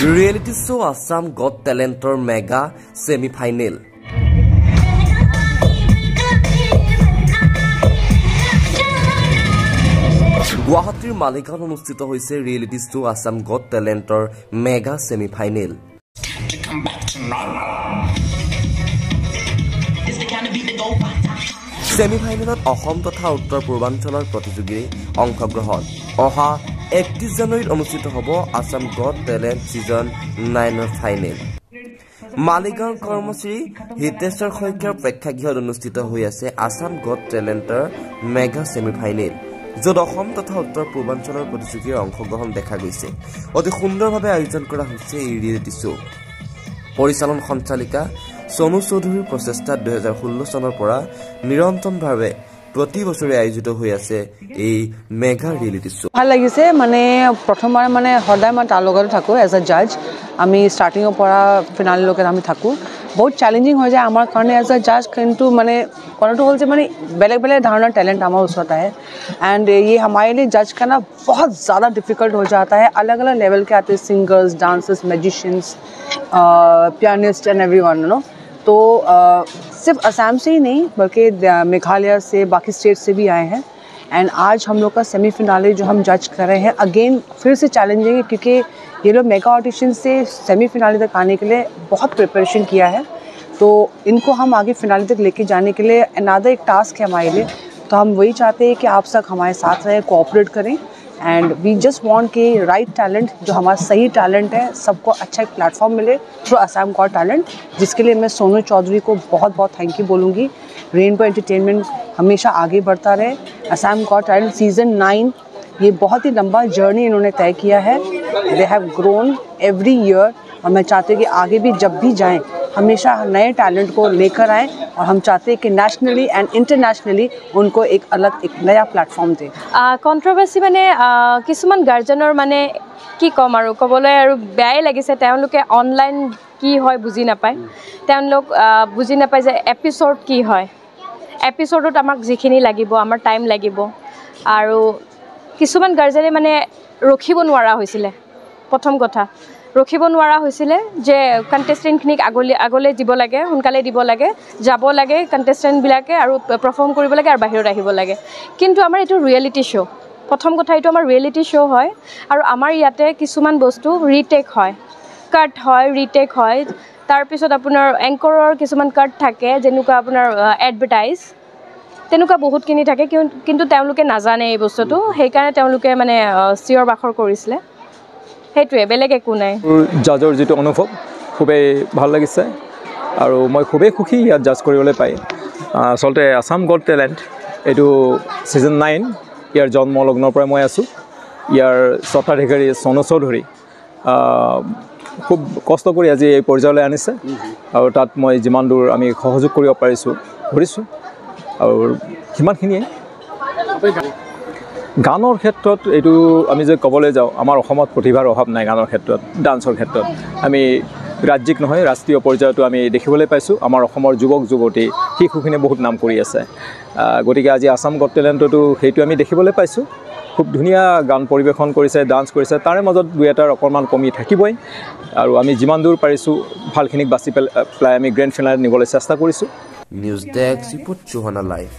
Reality show Assam Got Talentor Mega Semi-Final. Guwahatiৰ মালিগাঁৱত অনুষ্ঠিত হৈছে ৰিয়েলিটি শ্ব' আছাম গট টেলেণ্টৰ মেগা ছেমি-ফাইনেল। ছেমি-ফাইনেলত অসম তথা উত্তৰ পূৰ্বাঞ্চলৰ প্ৰতিযোগীৰ অংশগ্ৰহণ। অহা 31 জানুৱাৰীত অনুষ্ঠিত হ'ব আছাম গট টেলেণ্ট ছিজন 9ৰ ফাইনেল। মালিগাঁৱৰ কৰ্মচাৰী হিতেশ্বৰ শইকীয়াৰ প্ৰেক্ষাগৃহত অনুষ্ঠিত হৈ আছে আছাম গট টেলেণ্টৰ মেগা ছেমি-ফাইনেল, য'ত অসম তথা উত্তৰ পূৰ্বাঞ্চলৰ প্ৰতিযোগীৰ অংশগ্ৰহণ দেখা গৈছে। অতি সুন্দৰভাৱে আয়োজন কৰা হৈছে এই ৰিয়েলিটি শ্ব'। পৰিচালন সঞ্চালিকা সোনু চৌধুৰীৰ প্ৰচেষ্টাত 2016 চনৰ পৰা নিৰন্তৰভাৱে প্ৰতি বছৰে আয়োজিত হৈ আছে এই মেগা ৰিয়েলিটি শ্ব'। ভাল লাগিছে, মানে প্ৰথমবাৰ মানে সদায় মই তাৰ লগতে থাকোঁ এজ এ জাজ। আমি ষ্টাৰ্টিঙৰ পৰা ফিনালেলৈকে আমি থাকোঁ। বহুত চেলেঞ্জিং হৈ যায় আমাৰ কাৰণে এজ এ জাজ, কিন্তু মানে কথাটো হ'ল যে মানে বেলেগ বেলেগ ধৰণৰ टैलेंट हमारे उसमें है एंड ये हमारे लिए जज करना बहुत ज़्यादा डिफ़िकल्ट हो जाता है। अलग अलग लेवल के आते हैं singers, dancers, magicians, pianist and everyone, you know. तो सिर्फ असम से ही नहीं बल्कि मेघालय से, बाकी स्टेट से भी आए हैं। एंड आज हम लोग का सेमीफिनाले जो हम जज कर रहे हैं अगेन फिर से चैलेंजिंग है, क्योंकि ये लोग मेगा ऑडिशन से सेमीफिनाले तक आने के लिए बहुत प्रिपरेशन किया है। तो इनको हम आगे फिनाले तक लेके जाने के लिए अनदर एक टास्क है हमारे लिए। तो हम वही चाहते हैं कि आप सब हमारे साथ रहें, कोऑपरेट करें एंड वी जस्ट वांट कि राइट टैलेंट, जो हमारा सही टैलेंट है, सबको अच्छा एक प्लेटफॉर्म मिले थ्रू असम गॉट टैलेंट, जिसके लिए मैं सोनू चौधरी को बहुत बहुत थैंक यू बोलूँगी। रेनबो एंटरटेनमेंट हमेशा आगे बढ़ता रहे। असम गॉट टैलेंट सीज़न 9 ये बहुत ही लंबा जर्नी इन्होंने तय किया है। They have grown every year और मैं चाहती हूँ कि आगे भी जब भी जाएँ हमेशा नए टैलेंट को लेकर आएँ और हम चाहते हैं कि नेशनली एंड इंटरनेशनली उनको एक अलग एक नया प्लेटफॉर्म दें। कन्ट्रोवर्सी माने किसुमान गार्जेनर माने কি কম আৰু ক'বলৈ আৰু বেয়াই লাগিছে। তেওঁলোকে অনলাইন কি হয় বুজি নাপায়, তেওঁলোক বুজি নাপায় যে এপিসোড কি হয়। এপিসোডত আমাক যিখিনি লাগিব, আমাৰ টাইম লাগিব। আৰু কিছুমান গাৰ্জেনে মানে ৰখিব নোৱাৰা হৈছিলে। প্ৰথম কথা ৰখিব নোৱাৰা হৈছিলে যে কণ্টেষ্টেণ্টখিনিক আগলৈ দিব লাগে, সোনকালে দিব লাগে, যাব লাগে কণ্টেষ্টেণ্টবিলাকে আৰু পাৰফৰ্ম কৰিব লাগে আৰু বাহিৰত আহিব লাগে। কিন্তু আমাৰ এইটো ৰিয়েলিটি শ্ব'। প্ৰথম কথা এইটো আমাৰ ৰিয়েলিটি শ্ব' হয় আৰু আমাৰ ইয়াতে কিছুমান বস্তু ৰিটেক হয়, কাট হয়, ৰিটেক হয়। তাৰপিছত আপোনাৰ এংকৰৰ কিছুমান কাট থাকে, যেনেকুৱা আপোনাৰ এডভাৰটাইজ, তেনেকুৱা বহুতখিনি থাকে, কিন্তু তেওঁলোকে নাজানে এই বস্তুটো। সেইকাৰণে তেওঁলোকে মানে চিঞৰ বাখৰ কৰিছিলে। সেইটোৱে, বেলেগ একো নাই। জাজৰ যিটো অনুভৱ খুবেই ভাল লাগিছে আৰু মই খুবেই সুখী ইয়াত জাজ কৰিবলৈ পাই। আচলতে আছাম গট টেলেণ্ট এইটো ছিজন 9 ইয়াৰ জন্মলগ্নৰ পৰাই মই আছোঁ। ইয়াৰ স্বত্বাধিকাৰী সোনু চৌধুৰী খুব কষ্ট কৰি আজি এই পৰ্যায়লৈ আনিছে আৰু তাত মই যিমান দূৰ আমি সহযোগ কৰিব কৰিছোঁ আৰু সিমানখিনিয়ে। গানৰ ক্ষেত্ৰত এইটো আমি যদি ক'বলৈ যাওঁ, আমাৰ অসমত প্ৰতিভাৰ অভাৱ নাই গানৰ ক্ষেত্ৰত, ডান্সৰ ক্ষেত্ৰত। আমি ৰাজ্যিক নহয় ৰাষ্ট্ৰীয় পৰ্যায়তো আমি দেখিবলৈ পাইছোঁ আমাৰ অসমৰ যুৱক যুৱতী শিশুখিনিয়ে বহুত নাম কৰি আছে। গতিকে আজি আছাম গট টেলেণ্টতো সেইটো আমি দেখিবলৈ পাইছোঁ। খুব ধুনীয়া গান পৰিৱেশন কৰিছে, ডান্স কৰিছে। তাৰে মাজত দুই এটাৰ অকণমান কমি থাকিবই আৰু আমি যিমান দূৰ পাৰিছোঁ ভালখিনিক বাছি পেলাই আমি গ্ৰেণ্ড ফিনালত নিবলৈ চেষ্টা কৰিছোঁ। নিউজ ডেস্ক ৰিপৰ্ট চৌহানা লাইভ।